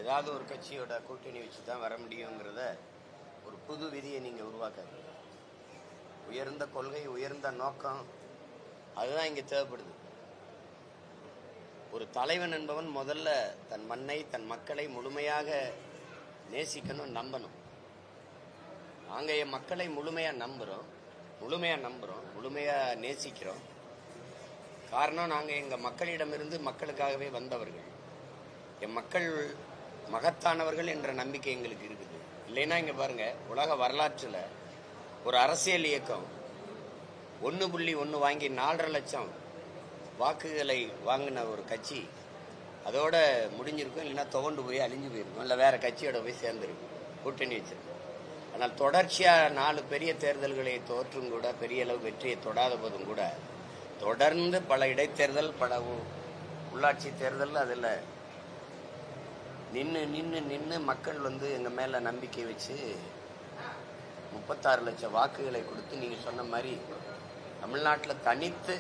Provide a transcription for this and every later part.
ஏதாவது ஒரு கட்சியோட கூட்டணி வச்சு தான் வர முடியுங்கிறத ஒரு புது விதியை நீங்கள் உருவாக்காது. உயர்ந்த கொள்கை, உயர்ந்த நோக்கம், அதுதான் இங்கே தேவைப்படுது. ஒரு தலைவன் என்பவன் முதல்ல தன் மண்ணை, தன் மக்களை முழுமையாக நேசிக்கணும், நம்பணும். நாங்கள் என் மக்களை முழுமையாக நம்புகிறோம், முழுமையாக நேசிக்கிறோம். காரணம், நாங்கள் எங்கள் மக்களிடமிருந்து மக்களுக்காகவே வந்தவர்கள். என் மக்கள் மகத்தானவர்கள் என்ற நம்பிக்கை எங்களுக்கு இருக்குது. இல்லைன்னா இங்கே பாருங்கள், உலக வரலாற்றில் ஒரு அரசியல் இயக்கம் 1.1 வாங்கி 4.5 லட்சம் வாக்குகளை வாங்கின ஒரு கட்சி அதோட முடிஞ்சிருக்கும், இல்லைன்னா துவண்டு போய் அழிஞ்சு போயிருக்கும், இல்லை வேற கட்சியோட போய் சேர்ந்துருக்கும், கூட்டணி வச்சிருக்கும். ஆனால் தொடர்ச்சியாக 4 பெரிய தேர்தல்களை தோற்றும் கூட, பெரிய அளவு வெற்றியை தொடாத போதும் கூட, தொடர்ந்து பல இடைத்தேர்தல், பல உள்ளாட்சி தேர்தல், அதில் நின்று மக்கள் எங்கள் மேலே நம்பிக்கை வச்சு 36 லட்சம் வாக்குகளை கொடுத்து, நீங்கள் சொன்ன மாதிரி தமிழ்நாட்டில் தனித்து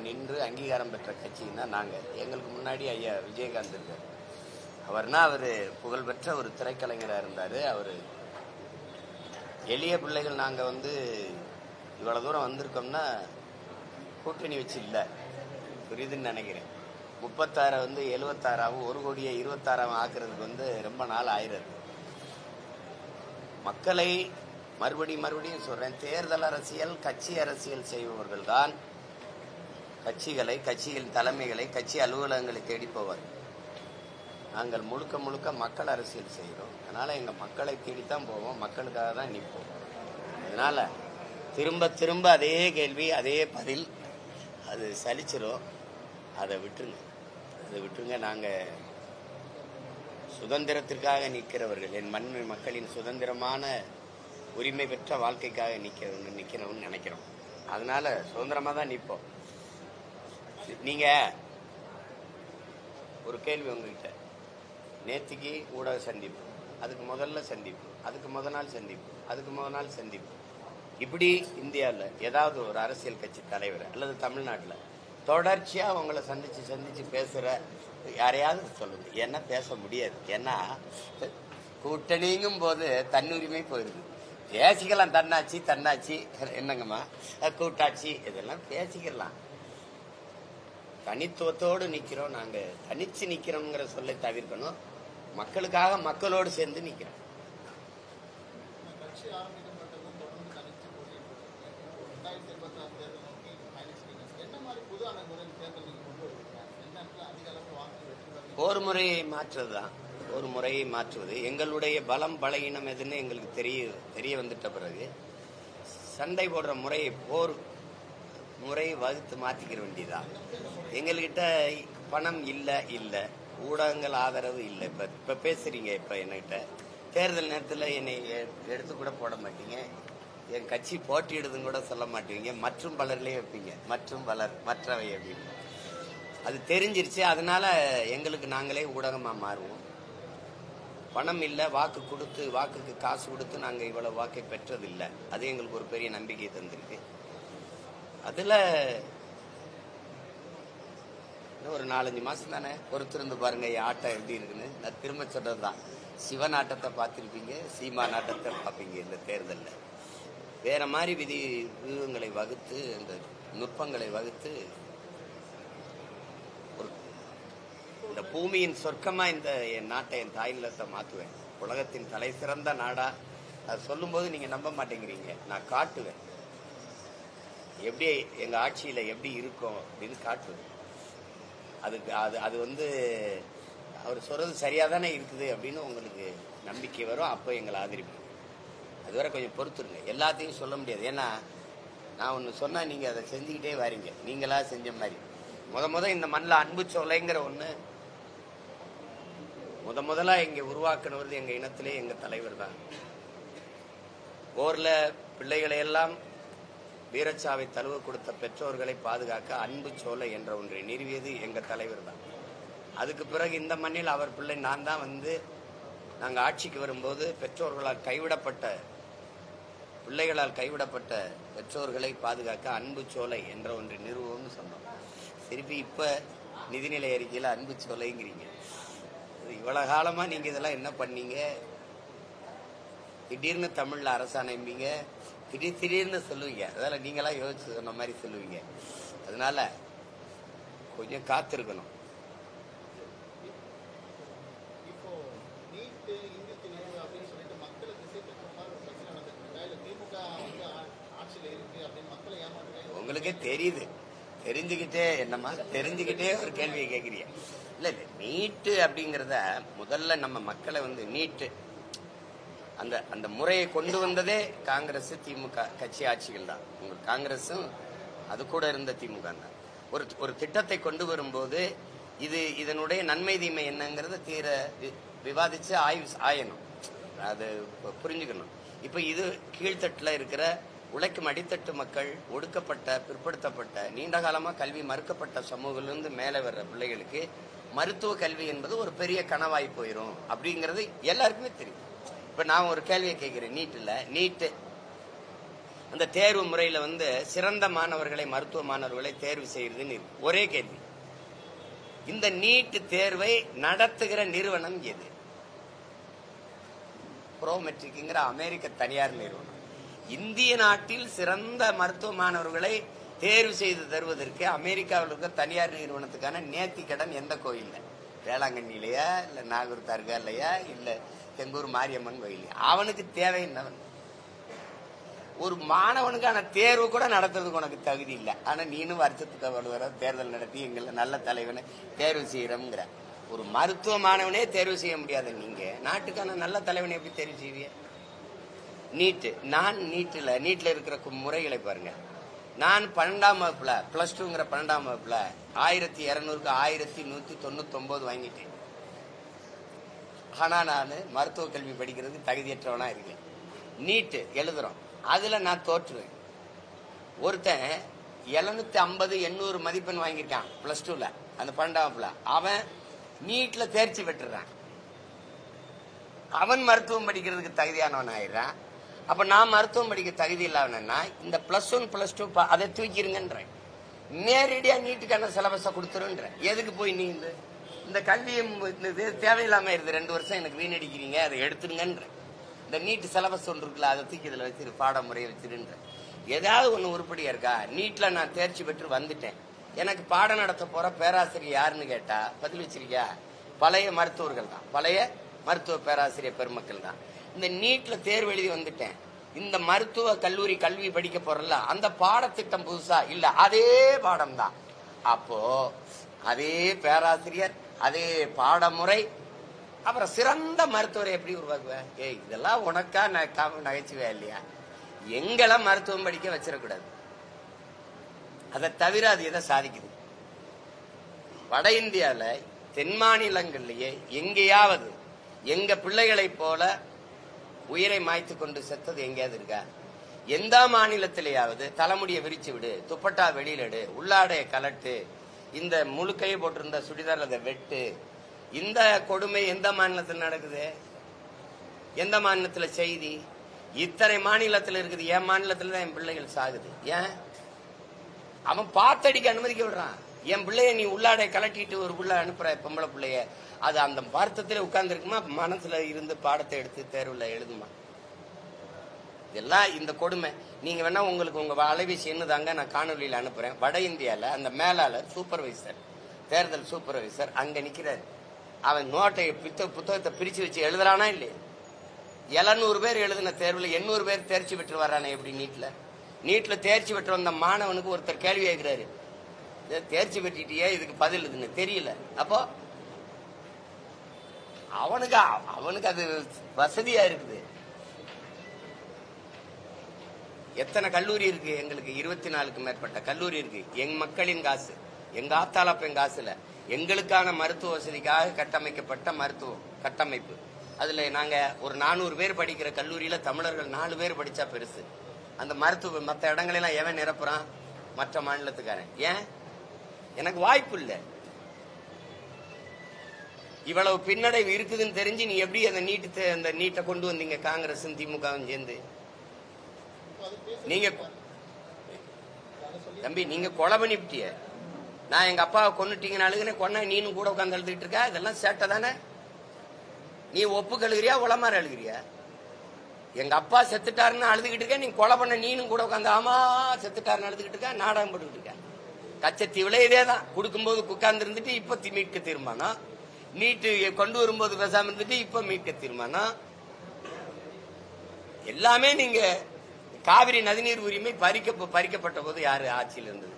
நின்று அங்கீகாரம் பெற்ற கட்சின்னா நாங்கள். எங்களுக்கு முன்னாடி ஐயா விஜயகாந்த் இருக்கார். அவர் புகழ்பெற்ற ஒரு திரைக்கலைஞராக இருந்தார். அவர் எளிய பிள்ளைகள் நாங்கள் இவ்வளோ தூரம் வந்திருக்கோம்னா கூட்டணி வச்சு இல்லை, புரியுதுன்னு நினைக்கிறேன். 36 76 1 கோடியை 26 ஆக்குறதுக்கு ரொம்ப நாள் ஆயிடுது. மக்களை மறுபடியும் சொல்றேன், தேர்தல் அரசியல், கட்சி அரசியல் செய்பவர்கள் தான் கட்சிகளின் தலைமைகளை, கட்சி அலுவலகங்களை தேடி போவார். நாங்கள் முழுக்க மக்கள் அரசியல் செய்கிறோம். அதனால எங்கள் மக்களை தேடித்தான் போவோம், மக்களுக்காக தான் நிற்போம். அதனால திரும்ப அதே கேள்வி, அதே பதில், அது சலிச்சிரும். அதை விட்டுருங்க. நாங்கள் சுதந்திரத்திற்காக நிற்கிறவர்கள், என் மக்களின் சுதந்திரமான உரிமை பெற்ற வாழ்க்கைக்காக நிற்கிறோம்னு நினைக்கிறோம். அதனால சுதந்திரமாக தான் நிற்போம். நீங்க ஒரு கேள்வி உங்ககிட்ட, நேத்திக்கு ஊடக சந்திப்பு, அதுக்கு முதல்ல சந்திப்பு, அதுக்கு முத நாள் சந்திப்பு, இப்படி இந்தியாவில் ஏதாவது ஒரு அரசியல் கட்சி தலைவர் அல்லது தமிழ்நாட்டில் தொடர்ச்சியாக உங்களை சந்திச்சு பேசுகிற யாரையாவது சொல்லுங்க. ஏன்னா பேச முடியாது. ஏன்னா கூட்டணிங்கும் போது தன்னுரிமை போயிடுது. பேசிக்கலாம், தன்னாட்சி என்னங்கம்மா, கூட்டாட்சி, இதெல்லாம் பேசிக்கலாம். தனித்துவத்தோடு நிற்கிறோம். நாங்கள் தனிச்சு நிற்கிறோம்ங்கிற சொல்லை தவிர்க்கணும். மக்களுக்காக மக்களோடு சேர்ந்து நிற்கிறோம். ஒரு முறையை மாற்றுவது எங்களுடைய பலம் பலகீனம் எதுன்னு எங்களுக்கு தெரிய வந்துட்ட பிறகு சண்டை போடுற போர் முறையை வகுத்து மாற்றிக்கிற வேண்டியதான். எங்கள்கிட்ட பணம் இல்லை, ஊடகங்கள் ஆதரவு இல்லை. இப்போ பேசுறீங்க, இப்போ என்கிட்ட தேர்தல் நேரத்தில் என்னை எடுத்து கூட போட மாட்டீங்க, என் கட்சி போட்டியிடுதுன்னு கூட சொல்ல மாட்டீங்க, மற்றும் பலர்லேயே வைப்பீங்க, மற்றவை அப்படின்னு. அது தெரிஞ்சிருச்சு. அதனால எங்களுக்கு நாங்களே ஊடகமாக மாறுவோம். பணம் இல்லை, வாக்குக்கு காசு கொடுத்து நாங்கள் இவ்வளவு வாக்கை பெற்றதில்லை. அது எங்களுக்கு ஒரு பெரிய நம்பிக்கையை தந்திருக்கு. அதில் இன்னும் ஒரு 4-5 மாதம் தானே பொறுத்திருந்து பாருங்க என் ஆட்டம் எப்படி இருக்குன்னு. நான் திரும்ப சொல்றது தான், சிவன் ஆட்டத்தை பார்த்துருப்பீங்க, சீமான் ஆட்டத்தை பார்ப்பீங்க. இந்த தேர்தலில் வேற மாதிரி வியூகங்களை வகுத்து, இந்த நுட்பங்களை வகுத்து, இந்த பூமியின் சொர்க்கமா என் நாட்டை, என் தாய் நிலத்தை மாற்றுவேன். உலகத்தின் தலை சிறந்த நாடா. அது சொல்லும்போது நீங்க நம்ப மாட்டேங்கிறீங்க. நான் காட்டுவேன், எப்படி எங்க ஆட்சியில எப்படி இருக்கும் அப்படின்னு காட்டுவேன். அது அவர் சொல்றது சரியா தானே இருக்குது அப்படின்னு உங்களுக்கு நம்பிக்கை வரும். அப்போ எங்களை ஆதரிப்போம். அதுவரை கொஞ்சம் பொறுத்துருங்க. எல்லாத்தையும் சொல்ல முடியாது. ஏன்னா நான் ஒன்று சொன்னா நீங்க அதை செஞ்சுக்கிட்டே வரீங்க, நீங்களா செஞ்ச மாதிரி. முத இந்த மண்ணில் அன்பு சோலைங்கிற ஒன்று முதலா இங்க உருவாக்குனது எங்க இனத்திலே எங்க தலைவர் தான். போர்ல பிள்ளைகளை எல்லாம் வீரச்சாவை தழுவ கொடுத்த பெற்றோர்களை பாதுகாக்க அன்பு சோலை என்ற ஒன்றை நிறுவியது எங்க தலைவர் தான். அதுக்கு பிறகு இந்த மண்ணில் அவர் பிள்ளை நான் தான் நாங்கள் ஆட்சிக்கு வரும்போது பிள்ளைகளால் கைவிடப்பட்ட பெற்றோர்களை பாதுகாக்க அன்பு சோலை என்ற ஒன்றை நிறுவனம்னு சொன்னோம். திருப்பி இப்ப நிதிநிலை அறிக்கையில் அன்பு சோலைங்கிறீங்க. இவ்வளவு இவ்வளவு காலமா நீங்க இதெல்லாம் என்ன பண்ணீங்க? திடீர்னு தமிழ்ல அரசாணைம்பீங்க, திடீர்னு சொல்லுவீங்க. அதெல்லாம் நீங்களா யோசிச்சு சொன்ன மாதிரி சொல்லுவீங்க. அதனால கொஞ்சம் காத்திருக்கணும். உங்களுக்கே தெரியுது, தெரிஞ்சுக்கிட்டே என்னமா தெரிஞ்சுக்கிட்டே ஒரு கேள்வியை கேட்கிறீங்க. இல்ல இல்ல, நீட்டு அப்படிங்கறத முதல்ல நம்ம மக்களை நீட்டு அந்த அந்த முறையை கொண்டு வந்ததே காங்கிரஸ் திமுக கட்சி ஆட்சிகள் தான். உங்களுக்கு காங்கிரஸும் அது கூட இருந்த திமுக தான். ஒரு திட்டத்தை கொண்டு வரும்போது இதனுடைய நன்மை தீமை என்னங்கிறத தீர விவாதிச்சு ஆயணும், அது புரிஞ்சுக்கணும். இப்ப இது கீழ்த்தட்டுல இருக்கிற உழைக்கும் அடித்தட்டு மக்கள், ஒடுக்கப்பட்ட பிற்படுத்தப்பட்ட நீண்ட காலமா கல்வி மறுக்கப்பட்ட சமூகத்திலிருந்து மேலே வர்ற பிள்ளைகளுக்கு மருத்துவ கல்வி என்பது ஒரு பெரிய கனவாய் போயிடும் அப்படிங்கிறது எல்லாருக்குமே தெரியும். இப்ப நான் ஒரு கேள்வியை கேட்கிறேன். நீட்டு அந்த தேர்வு முறையில சிறந்த மாணவர்களை, மருத்துவ மாணவர்களை தேர்வு செய்யறதுன்னு ஒரே கேள்வி. இந்த நீட் தேர்வை நடத்துகிற நிறுவனம் எது? ப்ரோமெட்ரிக்ங்கிற அமெரிக்க தனியார் நிறுவனம். இந்திய நாட்டில் சிறந்த மருத்துவ மாணவர்களை தேர்வு செய்து தருவதற்கு அமெரிக்காவில் இருக்க தனியார் நிறுவனத்துக்கான நேர்த்தி கடன் எந்த கோயில்ல? வேளாங்கண்ணிலையா, இல்ல நாகூர் தர்காலையா, இல்ல செங்கூர் மாரியம்மன் கோயிலையா? அவனுக்கு தேவை என்னவன்? ஒரு மாணவனுக்கான தேர்வு கூட நடத்துறதுக்கு உனக்கு தகுதி இல்லை. ஆனா நீனும் வருஷத்துக்கு அவ்வளவு தேர்தல் நடத்தி எங்களை நல்ல தலைவனை தேர்வு செய்யறோம்ங்கிற. ஒரு மருத்துவ மாணவனே தேர்வு செய்ய முடியாத நீங்க நாட்டுக்கான நல்ல தலைவனை எப்படி தேர்வு செய்வீங்க? நீட்ல இருக்கிற முறைகளை பாருங்க. நான் 12ஆம் வகுப்புல +2ங்கிற 12ஆம் வகுப்புல 1200க்கு 1199 வாங்கிட்டேன். ஆனா நான் மருத்துவ கல்வி படிக்கிறதுக்கு தகுதியற்றவனா இருக்கேன். நீட் எழுதுறோம், அதுல நான் தோற்றுவேன். ஒருத்தன் 750 800 மதிப்பெண் வாங்கியிருக்கான் +2ல, அந்த 12ஆம் வகுப்புல. அவன் நீட்ல தேர்ச்சி பெற்றுறான். அவன் மருத்துவம் படிக்கிறதுக்கு தகுதியானவன் ஆயிடுறான். அப்ப நான் மருத்துவம் படிக்க தகுதி இல்லாமன்னா இந்த +1 +2 அதை தூக்கிருங்கன்ற, நேரடியா நீட்டுக்கான சிலபஸை கொடுத்துருன்ற. எதுக்கு போய் நீ இந்த கல்வியும் தேவையில்லாம இருது, 2 வருஷம் எனக்கு வீணடிக்கிறீங்க, அதை எடுத்துருங்கன்ற. இந்த நீட் சிலபஸ் ஒன்று இருக்குல்ல, அதை தூக்கி இதுல வச்சிரு, பாடமுறையை வச்சிருன்ற. ஏதாவது ஒண்ணு உருப்படியா இருக்கா? நீட்ல நான் தேர்ச்சி பெற்று வந்துட்டேன், எனக்கு பாடம் நடத்த போற பேராசிரியர் யாருன்னு கேட்டா பதில் வச்சிருக்கியா? பழைய மருத்துவர்கள் தான், பழைய மருத்துவ பேராசிரியர் பெருமக்கள் தான். இந்த நீட்ல தேர்வு எழுதி வந்துட்டேன், இந்த மருத்துவ கல்லூரி கல்வி படிக்க போறல, அந்த பாடத்திட்டம் புதுசா இல்ல, அதே பாடம் தான். அப்போ அதே பேராசிரியர், அதே பாடமுறை, அப்புறம் சிறந்த மருத்துவரை எப்படி உருவாக்குவேன்? இதெல்லாம் உனக்கா நகைச்சுவையா இல்லையா? எங்கெல்லாம் மருத்துவம் படிக்க வச்சிடக்கூடாது. அதை தவிர அது எதை சாதிக்குது? வட இந்தியால தென் மாநிலங்கள்லயே எங்கேயாவது எங்க பிள்ளைகளை போல உயிரை மாய்த்து கொண்டு செத்தது எங்கேயாவது இருக்கா? எந்த மாநிலத்திலேயாவது தலைமுடியை விரிச்சு விடு, துப்பட்டா வெளியில எடு, உள்ளாடைய கலட்டு, இந்த முழுக்கையை போட்டிருந்த சுடிதார் அதை வெட்டு, இந்த கொடுமை எந்த மாநிலத்தில் நடக்குது? எந்த மாநிலத்துல செய்தி? இத்தனை மாநிலத்தில் இருக்குது, என் மாநிலத்துல தான் என் பிள்ளைகள் சாகுது. ஏன்? அவன் பார்த்தடிக்க அனுமதிக்க விடுறான். என் பிள்ளைய நீ உள்ளாடைய கலட்டிட்டு ஒரு பிள்ளை அனுப்புற, பொம்பளை பிள்ளைய, அது அந்த வருத்தத்திலே உட்கார்ந்து இருக்குமா? மனசுல இருந்து பாடத்தை எடுத்து தேர்வுல எழுதுமா? இதெல்லாம் இந்த கொடுமை. நீங்க வேணா உங்களுக்கு உங்க அலைபேசி என்னதாங்க நான் காணொலியில அனுப்புறேன். வட இந்தியால அந்த மேலாளர் சூப்பர்வைசர், தேர்தல் சூப்பர்வைசர் அங்க நிக்கிறாரு. அவன் நோட்டை புத்தகத்தை பிரிச்சு வச்சு எழுதுறானா இல்லையா? 700 பேர் எழுதின தேர்வுல 800 பேர் தேர்ச்சி பெற்று வர்றானே. எப்படி நீட்ல தேர்ச்சி பெற்று வந்த மாணவனுக்கு ஒருத்தர் கேள்வி கேட்கிறாரு, தேர்ச்சி பெற்றிட்டியே, இதுக்கு பதில் இதுன்னு தெரியல. அப்போ அவனுக்கு அது வசதியா இருக்குது. எத்தனை கல்லூரி இருக்கு? எங்களுக்கு 24க்கு மேற்பட்ட கல்லூரி இருக்கு. எங்க மக்களின் காசு, எங்க ஆத்தாளப்பன் காசுல எங்களுக்கான மருத்துவ வசதிக்காக கட்டமைக்கப்பட்ட மருத்துவ கட்டமைப்பு. அதுல நாங்க ஒரு 400 பேர் படிக்கிற கல்லூரியில தமிழர்கள் 4 பேர் படிச்சா பெருசு. அந்த மருத்துவ மற்ற இடங்களெல்லாம் எவன் நிரப்புறான்? மற்ற மாநிலத்துக்காரன். ஏன்? எனக்கு வாய்ப்பு இல்லை. இவ்வளவு பின்னடைவு இருக்குதுன்னு தெரிஞ்சு நீ எப்படி அந்த நீட்டை கொண்டு வந்தீங்க? காங்கிரஸும் திமுகவும் சேர்ந்து நீங்க தம்பி, நீங்க கொலை பண்ணிவிட்டிய. நான் எங்க அப்பாவை கொன்னுட்டீங்கன்னு அழுகுனே, கொன்ன நீனும் கூட உட்காந்து அழுதுட்டு இருக்க. இதெல்லாம் சேட்டை தானே? நீ ஒப்பு கழுகிறியா உளமாற அழுகிறியா? எங்க அப்பா செத்துட்டாருன்னு அழுதுகிட்டு இருக்க, நீ கொலை பண்ண நீனும் கூட உட்காந்து ஆமா செத்துட்டாருன்னு அழுதுகிட்டு இருக்க, நாடகம் போட்டுக்கிட்டு இருக்க. கச்சத்தீவுல இதேதான், கொடுக்கும்போது உட்கார்ந்து இருந்துட்டு இப்ப மீட்க தீர்மானம், நீட்டு கொண்டு வரும்போது பேசாம இருந்துட்டு இப்ப மீட்க தீர்மானம். எல்லாமே நீங்க காவிரி நதிநீர் உரிமை பறிக்கப்பட்ட போது யாரு ஆட்சியில் இருந்தது?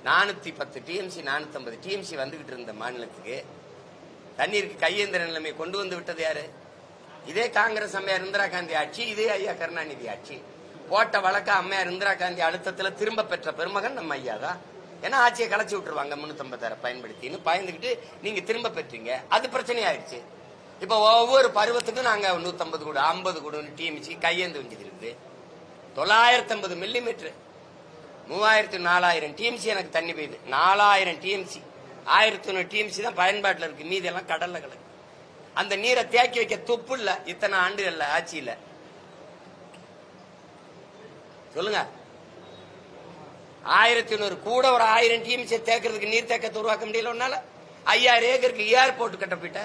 410 டிஎம்சி 450 டிஎம்சி வந்துகிட்டு இருந்த மாநிலத்துக்கு தண்ணீருக்கு கையேந்திர நிலைமை கொண்டு வந்து விட்டது யாரு? இதே காங்கிரஸ் அம்மையார் இந்திரா காந்தி ஆட்சி, இதே ஐயா கருணாநிதி ஆட்சி. போட்ட வழக்க அம்மையார் இந்திரா காந்தி அழுத்தத்துல திரும்ப பெற்ற பெருமகன் நம்ம ஐயா தான். ஏன்னா ஆட்சியை கலைச்சி விட்டுருவாங்க 356 பயன்படுத்தின்னு பயந்துகிட்டு நீங்க திரும்ப பெற்றீங்க. அது பிரச்சனை ஆயிடுச்சு. இப்ப ஒவ்வொரு பருவத்துக்கும் நாங்க 150 கூட 50 கூட டிஎம்சி கையேந்து வேண்டியது இருக்குது. 950 மில்லிமீட்டர் 3000 4000 டிஎம்சி எனக்கு தண்ணி பெய்யுது. 4000 டிஎம்சி 1100 டிஎம்சி தான் பயன்பாட்டில் இருக்கு, மீதி எல்லாம் கடல்ல கிடக்கு. அந்த நீரை தேக்கி வைக்க துப்பு இல்ல இத்தனை ஆண்டுகள்ல ஆட்சியில. சொல்லுங்க, 1100 கூட ஒரு 1000 டிஎம்சி தேக்கிறதுக்கு நீர் தேக்கத்தை உருவாக்க முடியல உன்னால. 5000 ஏக்கருக்கு ஏர்போர்ட் கட்ட போயிட்ட,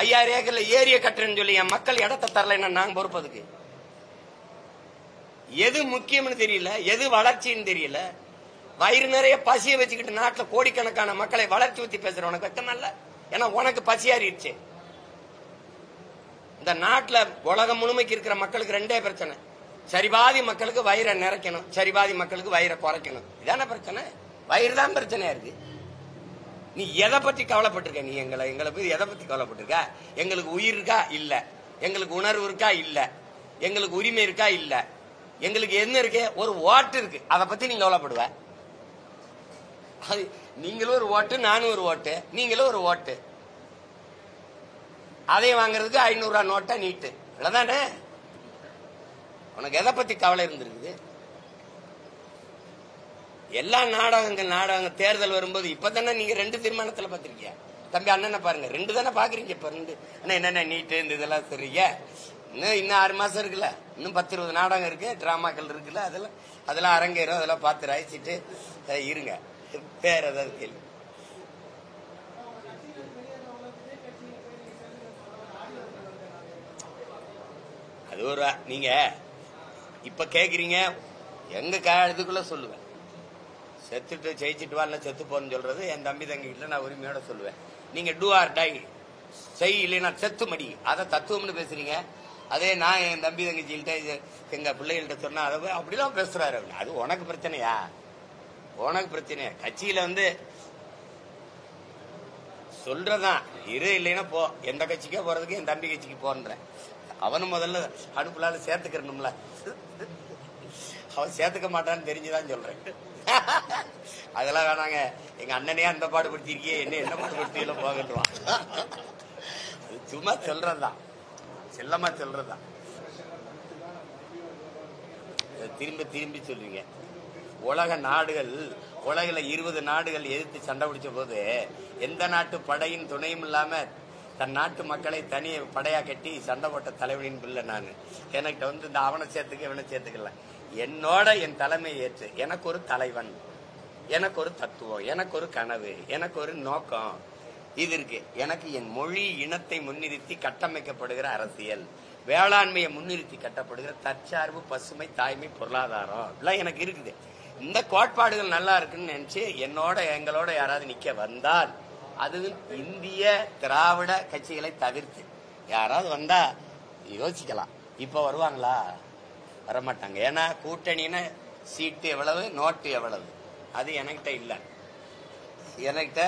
5000 ஏக்கர்ல ஏரிய கட்டுறேன்னு சொல்லி என் மக்கள் இடத்தை தரல, நாங்க பொறுப்பதுக்கு. எது முக்கியம்னு தெரியல, எது வளர்ச்சின்னு தெரியல. வயிறு நிறைய பசியை வச்சுக்கிட்டு நாட்டுல கோடிக்கணக்கான மக்களை வளர்ச்சி ஊத்தி பேசுற உனக்கு வெக்கம் இல்ல? ஏன்னா உனக்கு பசியாறிடுச்சு. இந்த நாட்டுல உலகம் முழுமைக்கு இருக்கிற மக்களுக்கு ரெண்டே பிரச்சனை. சரிபாதி மக்களுக்கு வயிறை நிறைக்கணும், சரிபாதி மக்களுக்கு வயிறை குறைக்கணும். இதான பிரச்சனை? வயிறு தான் பிரச்சனையா இருக்கு. நீ எதை பத்தி கவலைப்பட்டிருக்க? நீ எங்களை போய் எதை பத்தி கவலைப்பட்டிருக்க? எங்களுக்கு உயிர் இருக்கா? இல்ல. எங்களுக்கு உணர்வு இருக்கா? இல்ல. எங்களுக்கு உரிமை இருக்கா? இல்ல. எங்களுக்கு என்ன இருக்கு? ஒரு ஓட்டு இருக்கு, அதை பத்தி நீங்க கவலைப்படுவ. நீங்களும் ஒரு ஓட்டு, நானும் ஒரு ஓட்டு, நீங்களும் ஒரு ஓட்டு. அதை வாங்குறதுக்கு 500 ரூபாய் நோட்டா நீட்டு இல்லதானே? உனக்கு எதை பத்தி கவலை இருந்திருக்குது? எல்லா நாடகங்கள் தேர்தல் வரும்போது இப்பதானே நீங்க 2 தீர்மானத்துல பாத்திருக்கியா? தம்பி அண்ணனை பாருங்க, 2 தானே பாக்குறீங்க. இப்ப 2 என்னென்ன நீட்டு இந்த இதெல்லாம் சரிங்க. இன்னும் 6 மாசம் இருக்குல்ல, இன்னும் 10-20 நாடகம் இருக்கு, டிராமாக்கள் இருக்குல்ல, அதெல்லாம் அரங்கேறும். அதெல்லாம் பார்த்து ராய்ச்சிட்டு இருங்க. வேற ஏதாவது கேள்வி? அது ஒரு நீங்க இப்ப கேக்குறீங்க, எங்க இதுக்குள்ள சொல்லுவேன். செத்துட்டு ஜெயிச்சுட்டு வரல செத்து போன்னு சொல்றது என் தம்பி தங்கிட்ட நான் உரிமையோட சொல்லுவேன். நீங்க டூ ஆர் டை செய், இல்லைன்னா செத்து மடி, அதை தத்துவம்னு பேசுறீங்க. அதே நான் என் தம்பி தங்கச்சிகிட்ட எங்க பிள்ளைகள்கிட்ட சொன்னா அதை அப்படிலாம் பேசுறாரு. அது உனக்கு பிரச்சனையா? உனக்கு பிரச்சனையா? கட்சியில சொல்றதான் இரு, இல்லைன்னா போ. எந்த கட்சிக்கோ போறதுக்கு என் தம்பி கட்சிக்கு போன்றேன். அவனும் முதல்ல அடுப்புலால சேர்த்துக்கணும்ல, அவன் சேர்த்துக்க மாட்டான்னு தெரிஞ்சுதான் சொல்றேன். அதெல்லாம் வேணாங்க, எங்க அண்ணனே அந்த பாடுபடுத்திருக்கியே, என்ன பாடுபடுத்தியில போகட்டுவான். அது சும்மா சொல்றதுதான், செல்லமா சொல்றதுதான். திரும்பி சொல்றீங்க. உலக நாடுகள், உலகில 20 நாடுகள் எதிர்த்து சண்டை பிடிச்ச போது எந்த நாட்டு படையின் துணையும் இல்லாம தன் நாட்டு மக்களை தனி படையா கட்டி சண்டை போட்ட தலைவனின் பிள்ளை நான். எனக்கு இந்த அவனை சேர்த்துக்க இவனை சேர்த்துக்கல. என்னோட என் தலைமை ஏற்று எனக்கு ஒரு தலைவன், எனக்கு ஒரு தத்துவம், எனக்கு ஒரு கனவு, எனக்கு ஒரு நோக்கம் இது இருக்கு. எனக்கு என் மொழி இனத்தை முன்னிறுத்தி கட்டமைக்கப்படுகிற அரசியல், வேளாண்மையை முன்னிறுத்தி கட்டப்படுகிற தற்சார்பு, பசுமை, தாய்மை, பொருளாதாரம் எல்லாம் எனக்கு இருக்குது. இந்த கோட்பாடுகள் நல்லா இருக்குன்னு நினைச்சு எங்களோட யாராவது நிக்க வந்தால் அது இந்திய திராவிட கட்சிகளை தவிர்த்து யாராவது வந்தா யோசிக்கலாம். இப்ப வருவாங்களா? வரமாட்டாங்க. ஏன்னா கூட்டணின்னு சீட்டு எவ்வளவு, நோட்டு எவ்வளவு, அது எனக்கிட்ட இல்ல. எனக்கிட்ட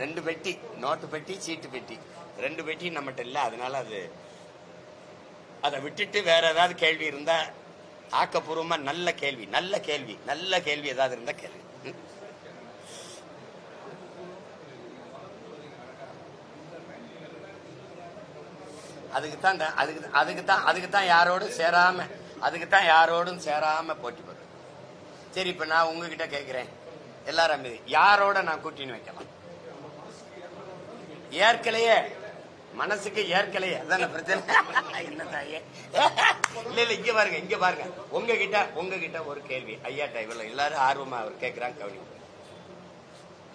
2 பெட்டி, நோட்டு பெட்டி, சீட்டு பெட்டி, 2 பெட்டி நம்மகிட்ட இல்ல. அதனால அதை விட்டுட்டு வேற ஏதாவது கேள்வி இருந்தா ஆக்கப்பூர்வமா நல்ல கேள்வி ஏதாவது இருந்தா கேள்வி. அதுக்குத்தான் யாரோடும் சேராம போட்டி போடுறேன். சரி, இப்ப நான் உங்ககிட்ட கேட்கிறேன், எல்லாரும் யாரோட நான் கூட்டணி வைக்கலாம்? ஏற்கலையே மனசுக்கு ஏற்கலையே அதான பிரச்சனை. என்ன தாயே? இல்ல இங்க பாருங்க உங்ககிட்ட ஒரு கேள்வி ஐயாட்ட. இவ்வளவு எல்லாரும் ஆர்வமா அவர் கேட்கிறாங்க, கவனி.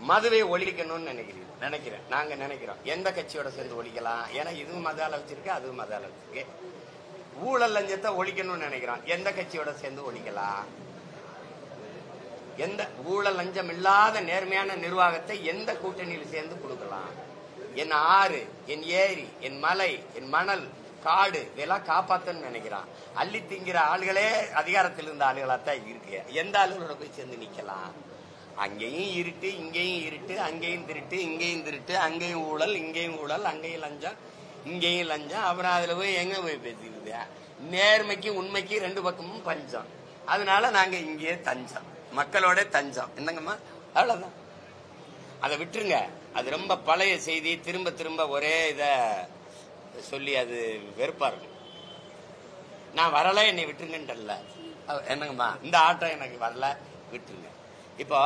மதுவை ஒழிக்கணும்னு நினைக்கிறீங்க, நினைக்கிறேன். நாங்க நினைக்கிறோம் எந்த கட்சியோட சேர்ந்து ஒழிக்கலாம். ஏன்னா இதுவும் மதால வச்சிருக்கு, அதுவும் மதால வச்சிருக்கு. ஊழல் லஞ்சத்தை ஒழிக்கணும்னு நினைக்கிறோம். எந்த கட்சியோட சேர்ந்து ஒழிக்கலாம்? எந்த ஊழல் லஞ்சம் இல்லாத நேர்மையான நிர்வாகத்தை எந்த கூட்டணியில் சேர்ந்து கொடுக்கலாம்? என் ஆறு, என் ஏரி, என் மலை, என் மணல், காடு இதெல்லாம் காப்பாத்தன்னு நினைக்கிறான். அள்ளி திங்கிற ஆளுகளே அதிகாரத்தில் இருந்த ஆளுகளாத்தான் இருக்கு. எந்த ஆளுகளோட போய் சேர்ந்து நிக்கலாம்? அங்கேயும் இருட்டு, இங்கேயும் இருட்டு, அங்கேயும் திருட்டு, இங்கேயும் திருட்டு, அங்கேயும் ஊழல், இங்கேயும் ஊழல், அங்கேயும் லஞ்சம், இங்கேயும் லஞ்சம். அப்புறம் அதுல போய் எங்க போய் பேசிக்கிறது? நேர்மைக்கு உண்மைக்கு ரெண்டு பக்கமும் பஞ்சம். அதனால நாங்க இங்கேயே தஞ்சம், மக்களோட தஞ்சம். என்னங்கம்மா? அவ்வளவுதான். அதை விட்டுருங்க. அது ரொம்ப பழைய செய்தி. திரும்ப திரும்ப ஒரே இத சொல்லி அது வெறுப்பா இருக்கும். நான் வரல, என்னை விட்டுருங்கன்றல. என்னங்கம்மா, இந்த ஆட்டம் எனக்கு வரல, விட்டுருங்க. இப்போ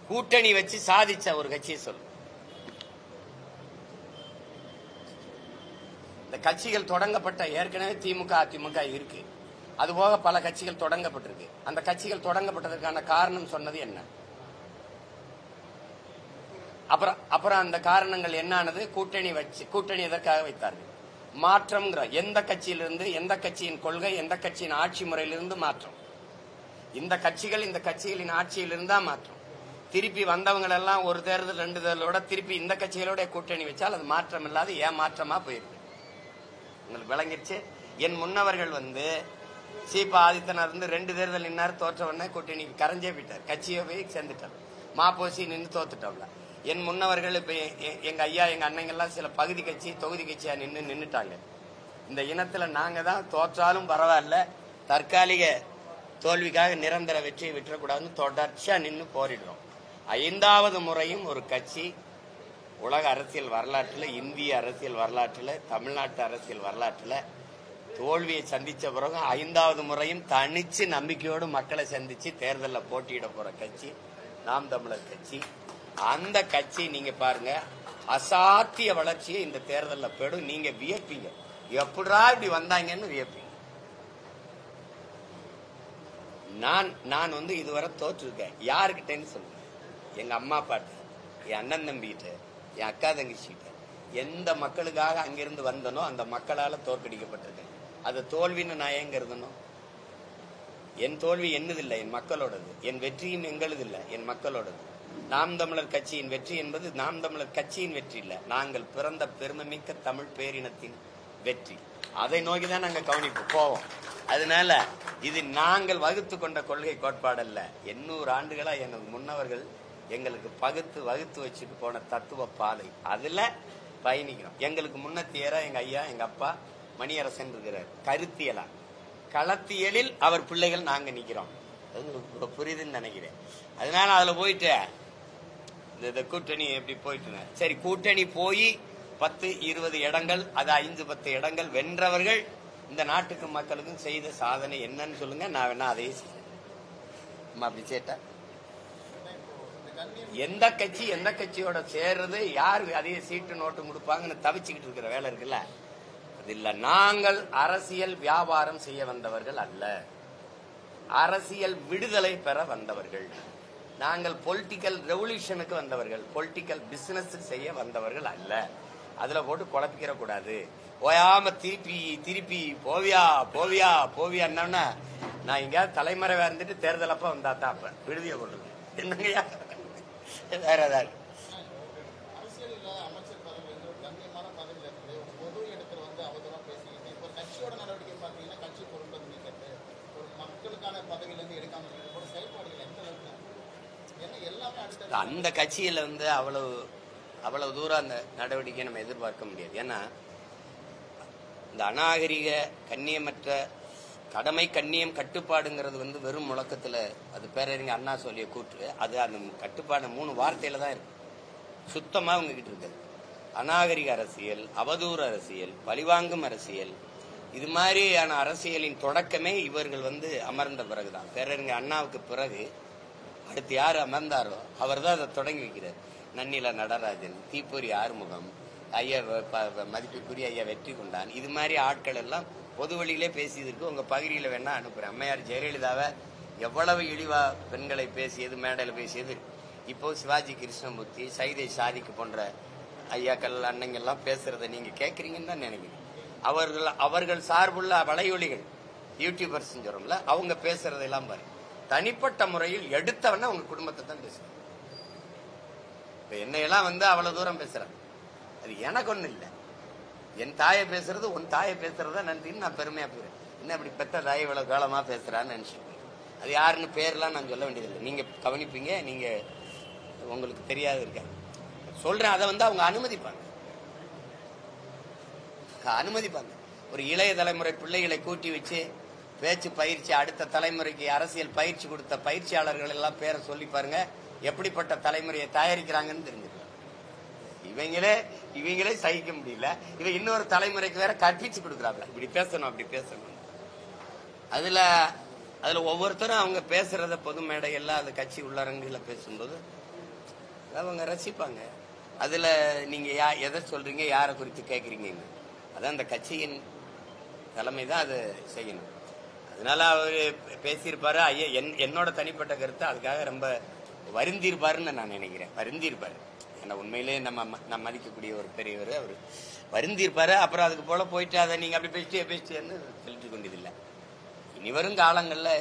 கூட்டணி வச்சு சாதிச்ச ஒரு கட்சியை சொல்லு. இந்த கட்சிகள் தொடங்கப்பட்ட ஏற்கனவே திமுக, அதிமுக இருக்கு. அதுபோக பல கட்சிகள் தொடங்கப்பட்டிருக்கு. அந்த கட்சிகள் தொடங்கப்பட்டதற்கான காரணம் சொன்னது என்ன? அப்புறம் அந்த காரணங்கள் என்னானது? கூட்டணி வச்சு, கூட்டணி எதற்காக வைத்தார்கள்? மாற்றம்ங்கிற எந்த கட்சியிலிருந்து, எந்த கட்சியின் கொள்கை, எந்த கட்சியின் ஆட்சி முறையிலிருந்து மாற்றம். இந்த கட்சிகள், இந்த கட்சிகளின் ஆட்சியில் இருந்தா மாற்றம். திருப்பி வந்தவங்க எல்லாம் ஒரு தேர்தல் ரெண்டு தேர்தலோட திருப்பி இந்த கட்சிகளோட கூட்டணி வச்சால் அது மாற்றம் இல்லாத ஏமாற்றமா போயிருக்கு. உங்களுக்கு விளங்கிடுச்சு? என் முன்னவர்கள் சீபா ஆதித்தனார் ரெண்டு தேர்தல் நின்னாரு, தோற்ற உடனே கூட்டணி கரைஞ்சே போயிட்டார், கட்சியை போய் சேர்ந்துட்டார். மாப்போசி நின்று தோத்துட்டோம்ல. என் முன்னவர்கள் இப்ப எங்க ஐயா, எங்க அண்ணங்கெல்லாம் சில பகுதி கட்சி, தொகுதி கட்சியா நின்னுட்டாங்க. இந்த இனத்துல நாங்க தான் தோற்றாலும் பரவாயில்ல, தற்காலிக தோல்விக்காக நிரந்தர வெற்றியை விட்டுறக்கூடாதுன்னு தொடர்ச்சியா நின்று போரிடுறோம். 5வது முறையும் ஒரு கட்சி உலக அரசியல் வரலாற்றுல, இந்திய அரசியல் வரலாற்றுல, தமிழ்நாட்டு அரசியல் வரலாற்றுல தோல்வியை சந்திச்ச பிறகு 5வது முறையும் தனிச்சு நம்பிக்கையோடு மக்களை சந்திச்சு தேர்தலில் போட்டியிட போற கட்சி நாம் தமிழர் கட்சி. அந்த கட்சி நீங்க பாருங்க, அசாத்திய வளர்ச்சியை இந்த தேர்தலில் பெறும். நீங்க வியப்பீங்க, எப்படா இப்படி வந்தாங்கன்னு வியப்பீங்க. நான் இதுவரை தோற்றுருக்கேன். யாருக்கிட்டேன்னு சொல்லுங்க? எங்க அம்மா அப்பாட்ட, என் அண்ணன் தம்பிகிட்ட, என் அக்கா தங்கச்சிக்கிட்ட. எந்த மக்களுக்காக அங்கிருந்து வந்தனோ அந்த மக்களால தோற்கடிக்கப்பட்டிருக்கேன். அது தோல்வின்னு நான் ஏன் கருதணும்? என் தோல்வி என்னதில்லை, என் மக்களோடது. என் வெற்றியும் எங்களது இல்லை, என் மக்களோடது. நாம் தமிழர் கட்சியின் வெற்றி என்பது நாம் தமிழர் கட்சியின் வெற்றி இல்லை, நாங்கள் பிறந்த பெருமைமிக்க தமிழ் பேரினத்தின் வெற்றி. அதை நோக்கிதான் நாங்க கவனிப்பு போவோம். அதனால இது நாங்கள் வகுத்து கொண்ட கொள்கை கோட்பாடு அல்ல. 800 ஆண்டுகளா எனது முன்னவர்கள் எங்களுக்கு வகுத்து வச்சுட்டு போன தத்துவ பாதை, அதுல பயணிக்கிறோம். எங்களுக்கு முன்னத்தியரா எங்க ஐயா, எங்க அப்பா மணியரசன் இருக்கிறார். கருத்தியலா, களத்தியலில் அவர் பிள்ளைகள் நாங்க நிக்கிறோம். புரியுதுன்னு நினைக்கிறேன். அதனால அதுல போயிட்டு இந்த கூட்டணி எப்படி போயிட்டு, சரி கூட்டணி போய் 10-20 இடங்கள், அது 5-10 இடங்கள் வென்றவர்கள் இந்த நாட்டுக்கு மக்களுக்கும் செய்த சாதனை என்னன்னு சொல்லுங்க. நான் வேணா அதையே செய்யறேன். அப்படி சேட்டா எந்த கட்சியோட சேர்றது, யாரு அதே சீட்டு நோட்டு கொடுப்பாங்கன்னு தவிச்சுக்கிட்டு இருக்கிற வேலை இருக்குல்ல, அது இல்ல. நாங்கள் அரசியல் வியாபாரம் செய்ய வந்தவர்கள் அல்ல, அரசியல் விடுதலை பெற வந்தவர்கள். நாங்கள் பொலிட்டிக்கல் ரெவல்யூஷனுக்கு வந்தவர்கள், பொலிட்டிக்கல் பிசினஸ் செய்ய வந்தவர்கள் அல்ல. அதுல போட்டு குழப்பிக்கிற கூடாது. ஓயாம திருப்பி போவியா நான் எங்கேயாவது தலைமறைவா இருந்துட்டு தேர்தல் அப்ப வந்தாத்தான் அப்ப விடுதிய போடுறது என்னங்கய்யா? வேற ஏதாவது அந்த கட்சியில அவ்வளவு தூரம் அந்த நடவடிக்கை நம்ம எதிர்பார்க்க முடியாது. ஏன்னா இந்த அநாகரிக கண்ணியமற்ற கடமை கண்ணியம் கட்டுப்பாடுங்கிறது வெறும் முழக்கத்துல, அது பேரறிஞர் அண்ணா சொல்லிய கூற்று. அது அந்த கட்டுப்பாடு 3 வார்த்தையில தான் இருக்கு. சுத்தமா உங்ககிட்ட இருக்கு. அநாகரிக அரசியல், அவதூறு அரசியல், பழிவாங்கும் அரசியல், இது மாதிரியான அரசியலின் தொடக்கமே இவர்கள் அமர்ந்த பிறகுதான். பேரறிஞர் அண்ணாவுக்கு பிறகு அடுத்து யாரு அமர்ந்தாரோ அவர் தான் அதை தொடங்கி வைக்கிறார். நன்னில நடராஜன், தீப்பொறி ஆறுமுகம், ஐயா மதிப்புக்குரிய ஐயா வெற்றி கொண்டான், இது மாதிரி ஆட்கள் எல்லாம் பொது வழியிலே பேசியதற்கு உங்க பகுதியில் வேணா அனுப்புறேன். அம்மையார் ஜெயலலிதாவை எவ்வளவு இழிவா பெண்களை பேசியது, மேடையில் பேசியது. இப்போ சிவாஜி கிருஷ்ணமூர்த்தி, சைதை சாதிக்கு போன்ற ஐயாக்கள் அண்ணங்கள்லாம் பேசுறதை நீங்க கேட்கறீங்கன்னு தான் நினைக்கிறேன். அவர்கள் சார்புள்ள வலையொலிகள் யூடியூபர்ஸ் சொல்றோம்ல, அவங்க பேசுறதெல்லாம் பாரு, தனிப்பட்ட முறையில் எடுத்தவன அவங்க குடும்பத்தை தான் பேசுறாங்க. இப்ப என்னையெல்லாம் அவ்வளவு தூரம் பேசுறாங்க. அது எனக்கு ஒண்ணு இல்லை. என் தாயை பேசுறது உன் தாயை பேசுறதா நன்றின்னு நான் பெருமையா போயிடுறேன். என்ன இப்படி பெத்த தாயை இவ்வளவு காலமா பேசுறான்னு நினைச்சு, அது யாருன்னு பேர்லாம் நான் சொல்ல வேண்டியதில்லை. நீங்க கவனிப்பீங்க, நீங்க உங்களுக்கு தெரியாது இருக்க சொல்றேன். அதை அவங்க அனுமதிப்பாங்க. ஒரு இளைய தலைமுறை பிள்ளைகளை கூட்டி வச்சு பேச்சு பயிற்சி, அடுத்த தலைமுறைக்கு அரசியல் பயிற்சி கொடுத்த பயிற்சியாளர்கள் எல்லாம் பேரை சொல்லி பாருங்க, எப்படிப்பட்ட தலைமுறையை தயாரிக்கிறாங்கன்னு தெரிஞ்சுக்கலாம். இவங்களே சகிக்க முடியல, இவ இன்னொரு தலைமுறைக்கு வேற கற்பிச்சு கொடுக்குறாங்க, இப்படி பேசணும் அப்படி பேசணும். அதுல ஒவ்வொருத்தரும் அவங்க பேசுறத பொது மேடையெல்லாம் அது கட்சி உள்ளரங்குல பேசும்போது அவங்க ரசிப்பாங்க. அதுல நீங்க எதை சொல்றீங்க, யாரை குறித்து கேட்கறீங்க, அதான் அந்த கட்சியின் தலைமை தான் அது செய்யணும். அதனால அவரு பேசியிருப்பாரு. ஐயா என்னோட தனிப்பட்ட கருத்து அதுக்காக ரொம்ப வருந்திருப்பாருன்னு நான் நினைக்கிறேன். வருந்திருப்பாரு. ஏன்னா உண்மையிலே நம்ம மதிக்கக்கூடிய ஒரு பெரியவர், அவர் வருந்திருப்பாரு. அப்புறம் அதுக்கு போல போயிட்டு அதை நீங்க அப்படி பேசிட்டேன்னு சொல்லிட்டு கொண்டதில்லை. இனி வரும் காலங்கள்ல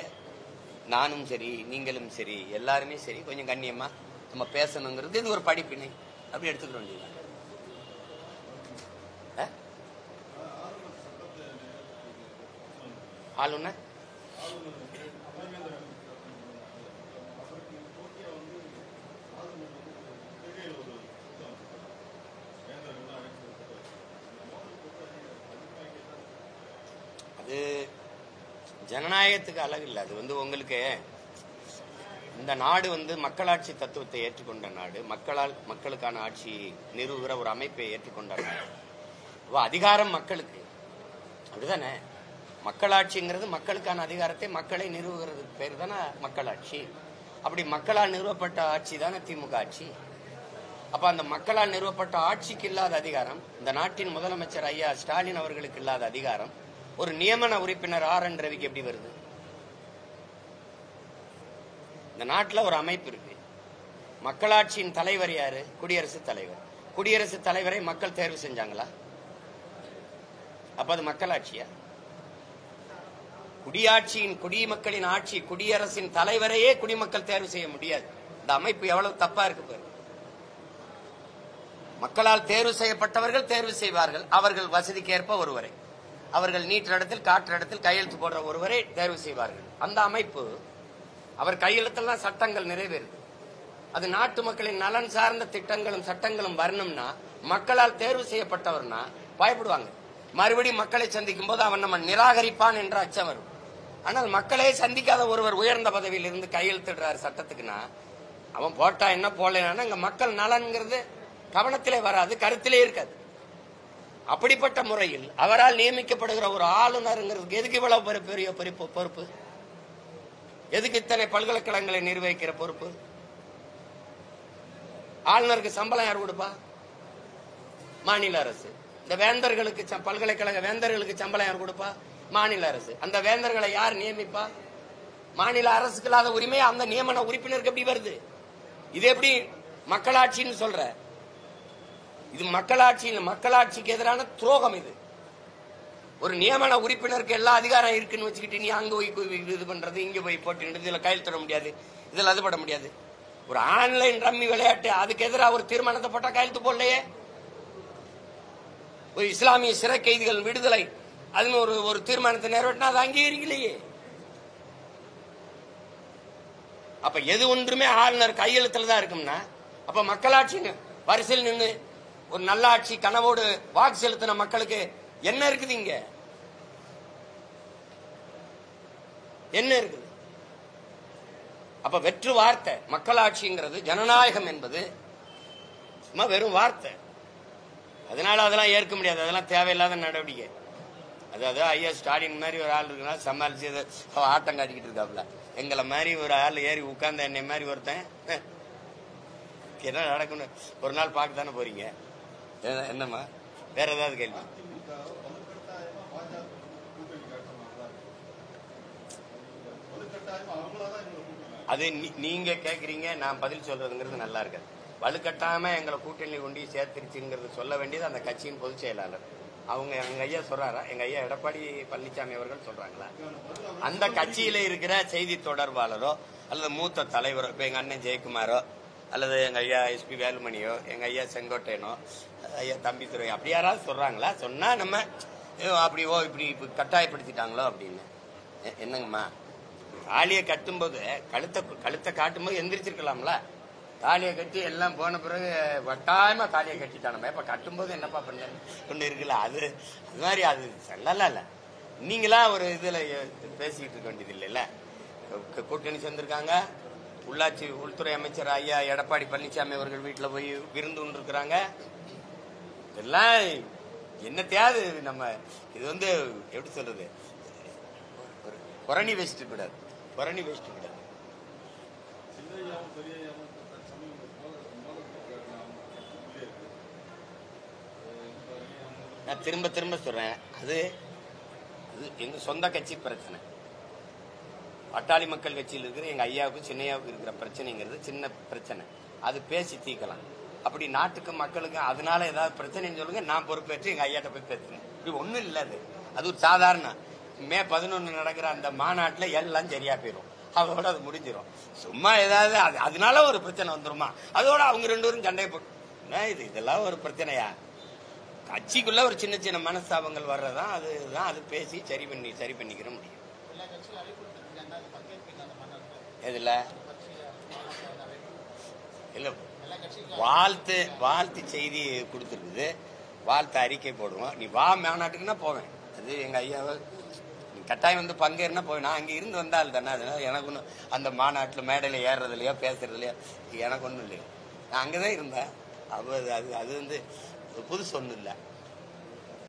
நானும் சரி, நீங்களும் சரி, எல்லாருமே சரி, கொஞ்சம் கண்ணியமா நம்ம பேசணுங்கிறது இது ஒரு படிப்பினை அப்படி எடுத்துக்க வேண்டியது. ஆளுநர் அது ஜனநாயகத்துக்கு அழகு இல்லை. அது உங்களுக்கு இந்த நாடு மக்களாட்சி தத்துவத்தை ஏற்றுக்கொண்ட நாடு, மக்களுக்கான ஆட்சி நிறுவுகிற ஒரு அமைப்பை ஏற்றுக்கொண்ட நாடு. அதிகாரம் மக்களுக்கு, அப்படிதானே? மக்களாட்சிங்கிறது மக்களுக்கான அதிகாரத்தை மக்களை நிறுவுகிறது பேர் தானே மக்களாட்சி. அப்படி மக்களால் நிறுவப்பட்ட ஆட்சி தானே திமுக ஆட்சி. அப்ப அந்த மக்களால் நிறுவப்பட்ட ஆட்சிக்கு இல்லாத அதிகாரம், இந்த நாட்டின் முதலமைச்சர் ஐயா ஸ்டாலின் அவர்களுக்கு இல்லாத அதிகாரம் ஒரு நியமன உறுப்பினர் RN ரவிக்கு எப்படி வருது? இந்த நாட்டில் ஒரு அமைப்பு இருக்கு. மக்களாட்சியின் தலைவர் யாரு? குடியரசுத் தலைவர். குடியரசுத் தலைவரை மக்கள் தேர்வு செஞ்சாங்களா? அப்ப அது மக்களாட்சியா? குடியாட்சியின், குடிமக்களின் ஆட்சி, குடியரசின் தலைவரையே குடிமக்கள் தேர்வு செய்ய முடியாது. இந்த அமைப்பு எவ்வளவு தப்பா இருக்கு பாரு. மக்களால் தேர்வு செய்யப்பட்டவர்கள் தேர்வு செய்வார்கள். அவர்கள் வசதிக்கேற்ப ஒருவரை, அவர்கள் நீற்ற இடத்தில் காற்று இடத்தில் கையெழுத்து போடுற ஒருவரை தேர்வு செய்வார்கள். அந்த அமைப்பு அவர் கையெழுத்தெல்லாம் சட்டங்கள் நிறைவேறுது. அது நாட்டு மக்களின் நலன் சார்ந்த திட்டங்களும் சட்டங்களும் வரணும்னா மக்களால் தேர்வு செய்யப்பட்டவர்னா பயப்படுவாங்க. மறுபடியும் மக்களை சந்திக்கும் போது அவன் நம்ம நிராகரிப்பான் என்ற அச்சம் வரும். ஆனால் மக்களே சந்திக்காத ஒருவர் உயர்ந்த பதவியில் இருந்து கையெழுத்திடுறாரு சட்டத்துக்குன்னா அவன் போட்டா என்ன போடலன்னா இங்க மக்கள் நலன்கிறது கவனத்திலே வராது, கருத்திலே இருக்காது. அப்படிப்பட்ட முறையில் அவரால் நியமிக்கப்படுகிற ஒரு ஆளுநருங்கிறதுக்கு எதுக்கு இவ்வளவு பெரிய பொறுப்பு? எதுக்கு இத்தனை பல்கலைக்கழகங்களை நிர்வகிக்கிற பொறுப்பு? ஆளுநருக்கு சம்பளம் யார் கொடுப்பா? மாநில அரசு. இந்த வேந்தர்களுக்கு, பல்கலைக்கழக வேந்தர்களுக்கு சம்பளம் யார் கொடுப்பா? மாநில அரசு. அந்த வேந்தர்களை யார் நியமிப்பா? மாநில அரசுக்கு இல்லாத உரிமை அந்த நியமன உறுப்பினருக்கு எப்படி வருது? இது எப்படி மக்களாட்சின்னு சொல்ற? இது மக்களாட்சிக்கு எதிரான துரோகம். இது ஒரு நியமன உறுப்பினருக்கு எல்லா அதிகாரம் இருக்குன்னு வச்சுக்கிட்டு நீ அங்க போய் இது பண்றது, இங்க போய் போட்டு இதுல கையெழுத்திட முடியாது, இதுல அது பட முடியாது. ஒரு ஆன்லைன் ரம்மி விளையாட்டு, அதுக்கு எதிராக ஒரு தீர்மானத்தை போட்டா கையெழுத்து போடலையே. ஒரு இஸ்லாமிய சிறை கைதிகள் விடுதலை, அதுன்னு ஒரு தீர்மானத்தை நிறைவேற்றினா அது அங்கீகரிக்கலையே. அப்ப எது ஒன்றுமே ஆளுநர் கையெழுத்துல தான் இருக்கும்னா அப்ப மக்களாட்சின்னு வரிசையில் நின்று ஒரு நல்லாட்சி கனவோடு வாக்கு செலுத்தின மக்களுக்கு என்ன இருக்குது? இங்க என்ன இருக்குது? அப்ப வெற்று வார்த்தை. மக்களாட்சிங்கிறது, ஜனநாயகம் என்பது சும்மா வெறும் வார்த்தை. அதனால அதெல்லாம் ஏற்க முடியாது, அதெல்லாம் தேவையில்லாத நடவடிக்கை. அதாவது ஐயா ஸ்டாலின் மாதிரி ஒரு ஆள் இருக்குன்னா சமாளிச்சு ஆட்டம் காட்டிக்கிட்டு இருக்காப்ல. எங்களை மாதிரி ஒரு ஆள் ஏறி உட்கார்ந்த என்னை மாதிரி ஒருத்தன் என்ன நடக்கும்னு ஒரு நாள் பார்க்க தானே போறீங்க. என்னம்மா வேற ஏதாவது கேள்வி? அது நீங்க கேக்குறீங்க, நான் பதில் சொல்றதுங்கிறது நல்லா இருக்காது. வலுக்கட்டாம எங்களை கூட்டணி கொண்டு சேர்த்துருச்சுங்கிறது சொல்ல வேண்டியது அந்த கட்சியின் பொதுச் செயலாளர். அவங்க எங்க ஐயா சொல்றாரா? எங்க ஐயா எடப்பாடி பழனிசாமி அவர்கள் சொல்றாங்களா? அந்த கட்சியில இருக்கிற செய்தி தொடர்பாளரோ அல்லது மூத்த தலைவரோ, இப்ப எங்க அண்ணன் ஜெயக்குமாரோ அல்லது எங்க ஐயா எஸ்பி வேலுமணியோ எங்க ஐயா செங்கோட்டையனோ ஐயா தம்பித்துறை அப்படி யாராவது சொல்றாங்களா? சொன்னா நம்ம அப்படி இப்படி கட்டாயப்படுத்திட்டாங்களோ அப்படின்னு. என்னங்கம்மா, தாலியை கட்டும்போது கழுத்தை காட்டும்போது எந்திரிச்சிருக்கலாம்ல. தாலியை கட்டி எல்லாம் போன பிறகு வட்டாயமா தாலியை கட்டிட்டானமே, இப்ப கட்டும்போது என்னப்பா பண்ண ஒண்ணு இருக்குல்ல, அது மாதிரி அது சொல்லல. நீங்களா ஒரு இதுல பேசிக்கிட்டு இருக்க வேண்டியது இல்லைல்ல. கூட்டணி சேர்ந்திருக்காங்க. உள்ளாட்சி உள்துறை அமைச்சர் ஐயா எடப்பாடி பழனிசாமி அவர்கள் வீட்டுல போய் விருந்து கொண்டு இருக்கிறாங்க. இதெல்லாம் என்னத்தையாவது நம்ம இது எப்படி சொல்றது, புரணி வேஸ்ட் கூடாது. புரணி வேஸ்ட் கூடாது. நான் திரும்ப திரும்ப சொல்றேன், அது எங்க சொந்த கட்சி பிரச்சனை. பட்டாளி மக்கள் கட்சியில் இருக்கிற எங்க ஐயாவுக்கும் சின்னையாவுக்கும் இருக்கிற பிரச்சனைங்கிறது சின்ன பிரச்சனை. அது பேசி தீர்க்கலாம். அப்படி நாட்டுக்கு மக்களுக்கு அதனால ஏதாவது பிரச்சனைன்னு சொல்லுங்க, நான் பொறுப்பேற்று எங்க ஐயாட்ட போய் பேசுறேன். இப்படி ஒண்ணும் இல்லை. அது ஒரு சாதாரண மே 11 நடக்கிற அந்த மாநாட்டுல எல்லாம் சரியா போயிடும். அதோட அது முடிஞ்சிடும். சும்மா ஏதாவது அதனால ஒரு பிரச்சனை வந்துருமா? அதோட அவங்க 2 பேரும் சண்டை போட்டு இதெல்லாம் ஒரு பிரச்சனையா? கட்சிக்குள்ள ஒரு சின்ன சின்ன மனஸ்தாபங்கள் வர்றதான். அதுதான் அது பேசி சரி பண்ணிக்கிற முடியும். எதுல இல்ல வாழ்த்து செய்தி கொடுத்துருக்குது. வாழ்த்து அறிக்கை போடுவோம். நீ வா மாநாட்டுக்குன்னா போவேன். அது எங்க ஐயாவை கட்டாயம் பங்கேறினா போவேன். நான் அங்க இருந்து வந்தால் தானே. அதனால எனக்கு ஒன்றும் அந்த மாநாட்டில் மேடையில ஏறுறதுலையோ பேசுறதுலையோ எனக்கு ஒன்றும் இல்லையா. நான் அங்கதான் இருந்தேன். அது புதுசு ஒன்றும் இல்லை.